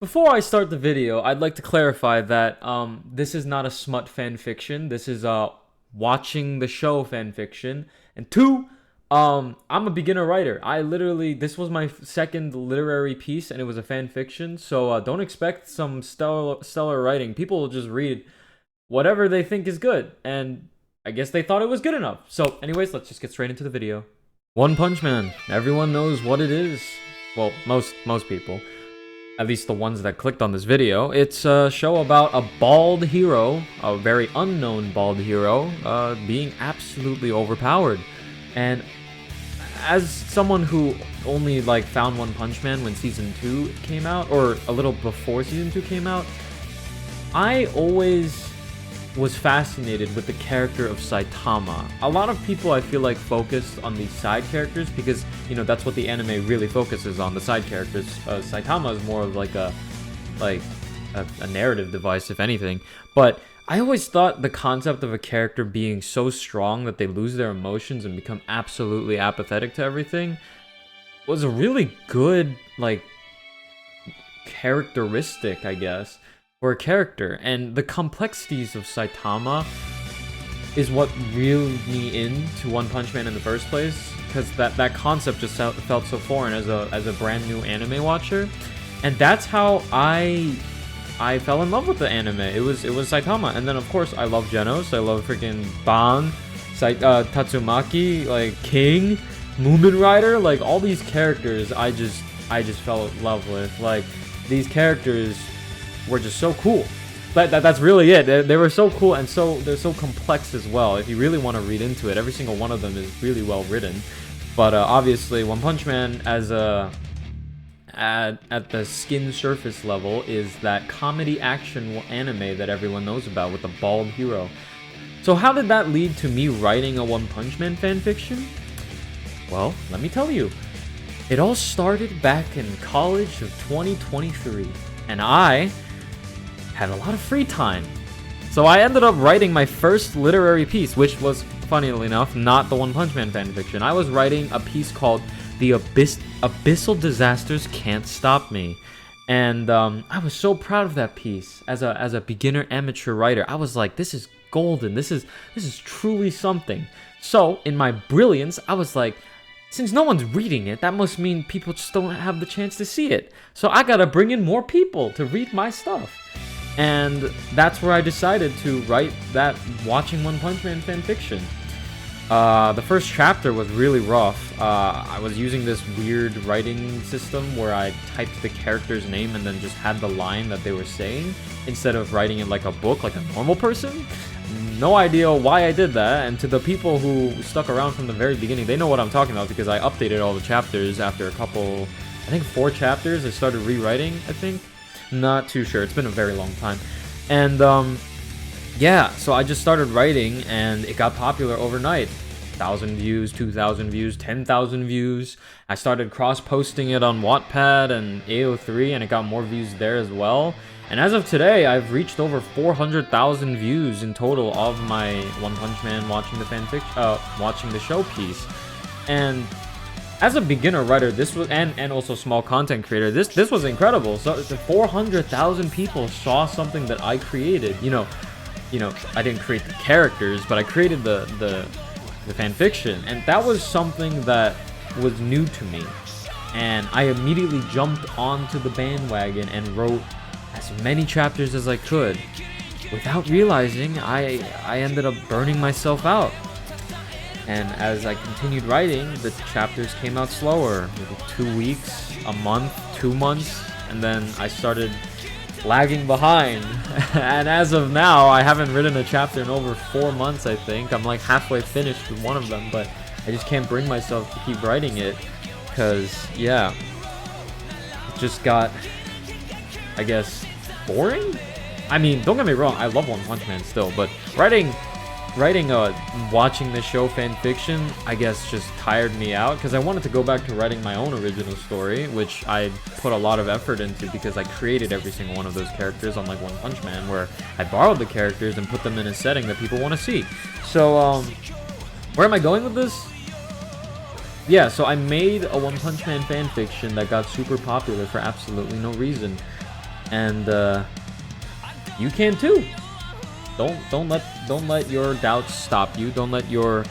Before I start the video, I'd like to clarify that this is not a smut fanfiction. This is watching the show fanfiction. And two, I'm a beginner writer. This was my second literary piece, and it was a fanfiction. So don't expect some stellar writing. People will just read whatever they think is good, and I guess they thought it was good enough. So, anyways, let's just get straight into the video. One Punch Man. Everyone knows what it is. Well, most people. At least the ones that clicked on this video. It's a show about a bald hero, a very unknown bald hero, being absolutely overpowered. And as someone who only found One Punch Man when season 2 came out, or a little before season 2 came out, I always was fascinated with the character of Saitama. A lot of people, I feel like, focused on these side characters because, you know, that's what the anime really focuses on, the side characters. Saitama is more of a narrative device, if anything. But I always thought the concept of a character being so strong that they lose their emotions and become absolutely apathetic to everything was a really good, characteristic, I guess, for a character. And the complexities of Saitama is what reeled me into One Punch Man in the first place, because that concept just felt so foreign as a brand new anime watcher. And that's how I fell in love with the anime. It was Saitama. And then of course I love Genos, I love freaking Ban, Tatsumaki, King, Moomin Rider, all these characters I just fell in love with. These characters were just so cool. That's really it. They were so cool, and they're so complex as well. If you really want to read into it, every single one of them is really well written. But obviously, One Punch Man, as at the skin surface level, is that comedy action anime that everyone knows about with the bald hero. So how did that lead to me writing a One Punch Man fanfiction? Well, let me tell you. It all started back in college of 2023, and I had a lot of free time. So I ended up writing my first literary piece, which was, funnily enough, not the One Punch Man fanfiction. I was writing a piece called The Abyssal Disasters Can't Stop Me. And I was so proud of that piece as a beginner amateur writer. I was like, this is golden. This is truly something. So in my brilliance, I was like, since no one's reading it, that must mean people just don't have the chance to see it. So I gotta bring in more people to read my stuff. And that's where I decided to write that Watching One Punch Man fanfiction. The first chapter was really rough. I was using this weird writing system where I typed the character's name and then just had the line that they were saying, instead of writing it like a book, like a normal person. No idea why I did that, and to the people who stuck around from the very beginning, they know what I'm talking about because I updated all the chapters after a couple, I think 4 chapters. I started rewriting, I think. Not too sure. It's been a very long time. And yeah, so I just started writing and it got popular overnight. 1,000 views, 2,000 views, 10,000 views. I started cross-posting it on Wattpad and AO3 and it got more views there as well. And as of today, I've reached over 400,000 views in total of my One Punch Man watching the show piece. And as a beginner writer, this was and also small content creator, this was incredible. So 400,000 people saw something that I created. You know, I didn't create the characters, but I created the fanfiction, and that was something that was new to me. And I immediately jumped onto the bandwagon and wrote as many chapters as I could. Without realizing, I ended up burning myself out. And as I continued writing, the chapters came out slower. Maybe 2 weeks, a month, 2 months, and then I started lagging behind. And as of now, I haven't written a chapter in over 4 months, I think. I'm halfway finished with one of them, but I just can't bring myself to keep writing it. Because, yeah, it just got, I guess, boring? I mean, don't get me wrong, I love One Punch Man still, but writing watching the show fanfiction, I guess, just tired me out, because I wanted to go back to writing my own original story, which I put a lot of effort into because I created every single one of those characters, unlike One Punch Man, where I borrowed the characters and put them in a setting that people want to see. So, where am I going with this? Yeah, so I made a One Punch Man fanfiction that got super popular for absolutely no reason. and you can too. Don't let your doubts stop you. Don't let your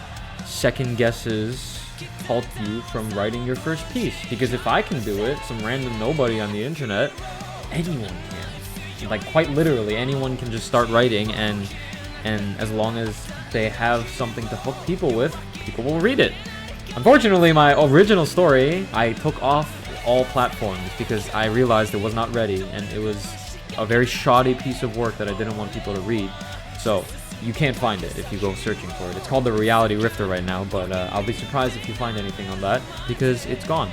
second guesses halt you from writing your first piece. Because if I can do it, some random nobody on the internet, anyone can. Like quite literally, anyone can just start writing, and as long as they have something to hook people with, people will read it. Unfortunately, my original story, I took off all platforms because I realized it was not ready, and it was a very shoddy piece of work that I didn't want people to read. So you can't find it if you go searching for it. It's called the Reality Rifter right now, but I'll be surprised if you find anything on that because it's gone.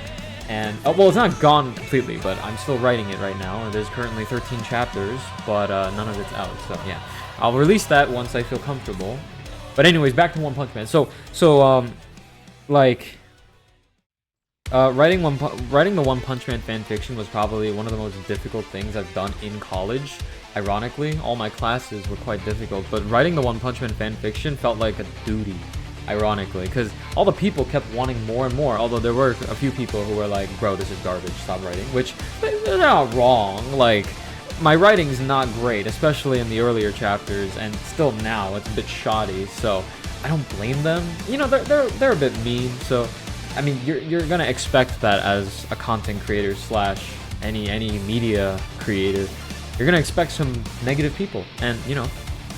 And well, it's not gone completely, but I'm still writing it right now. There's currently 13 chapters, but none of it's out. So yeah, I'll release that once I feel comfortable. But anyways, back to One Punch Man. Writing the One Punch Man fanfiction was probably one of the most difficult things I've done in college. Ironically, all my classes were quite difficult, but writing the One Punch Man fanfiction felt like a duty. Ironically, because all the people kept wanting more and more, although there were a few people who were like, bro, this is garbage, stop writing, which they're not wrong. Like, my writing's not great, especially in the earlier chapters, and still now it's a bit shoddy, so I don't blame them. You know, they're a bit mean, so I mean, you're gonna expect that as a content creator slash any media creator. You're gonna expect some negative people, and you know,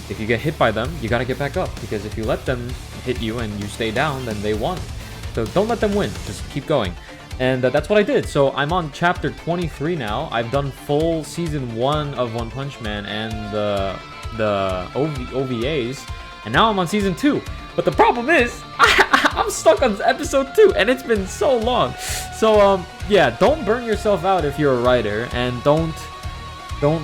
if you get hit by them, you gotta get back up, because if you let them hit you and you stay down, then they won. So don't let them win, just keep going. And that's what I did. So I'm on chapter 23 now. I've done full season 1 of One Punch Man and the OVAs, and now I'm on season 2. But the problem is, I'm stuck on episode 2, and it's been so long. So yeah, don't burn yourself out if you're a writer, and don't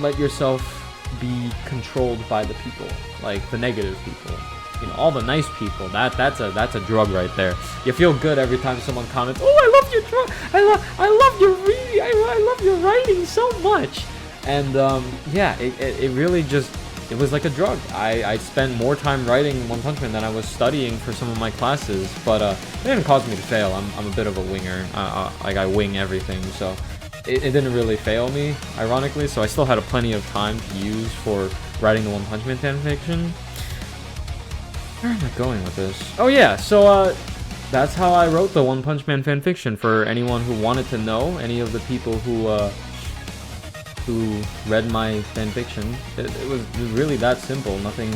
let yourself be controlled by the people, like the negative people. You know, all the nice people. That's a drug right there. You feel good every time someone comments, "Oh, I love your drug. I love your reading. I love your writing so much." And yeah, it really just, it was like a drug. I spent more time writing One Punch Man than I was studying for some of my classes, but it didn't cause me to fail. I'm a bit of a winger. Like I wing everything, so it didn't really fail me, ironically. So I still had plenty of time to use for writing the One Punch Man fanfiction. Where am I going with this? Oh yeah, so that's how I wrote the One Punch Man fanfiction. For anyone who wanted to know, any of the people who read my fanfiction, it was really that simple. Nothing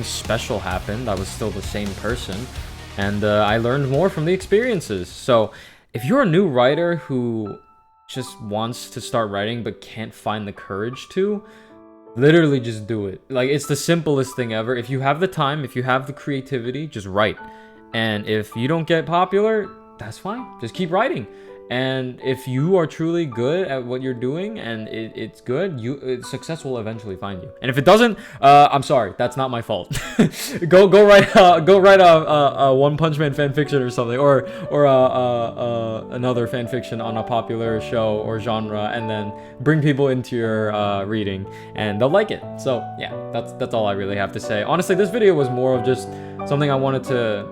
special happened. I was still the same person, and I learned more from the experiences. So if you're a new writer who just wants to start writing but can't find the courage to, literally just do it. Like, it's the simplest thing ever. If you have the time, if you have the creativity, just write. And if you don't get popular, that's fine. Just keep writing. And if you are truly good at what you're doing and it's good, success will eventually find you. And if it doesn't, I'm sorry, that's not my fault. go write a One Punch Man fanfiction or something, or another fanfiction on a popular show or genre, and then bring people into your reading, and they'll like it. So yeah, that's all I really have to say. Honestly, this video was more of just something I wanted to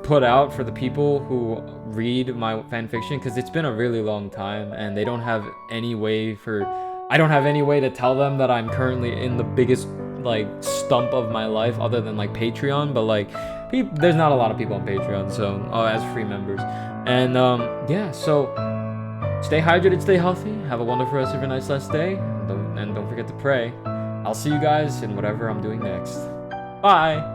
put out for the people who read my fanfiction, because it's been a really long time and they don't have any way I don't have any way to tell them that I'm currently in the biggest like stump of my life other than like Patreon. But like there's not a lot of people on Patreon, so as free members. And yeah, so stay hydrated, stay healthy, have a wonderful rest of your night/day, and don't forget to pray. I'll see you guys in whatever I'm doing next. Bye.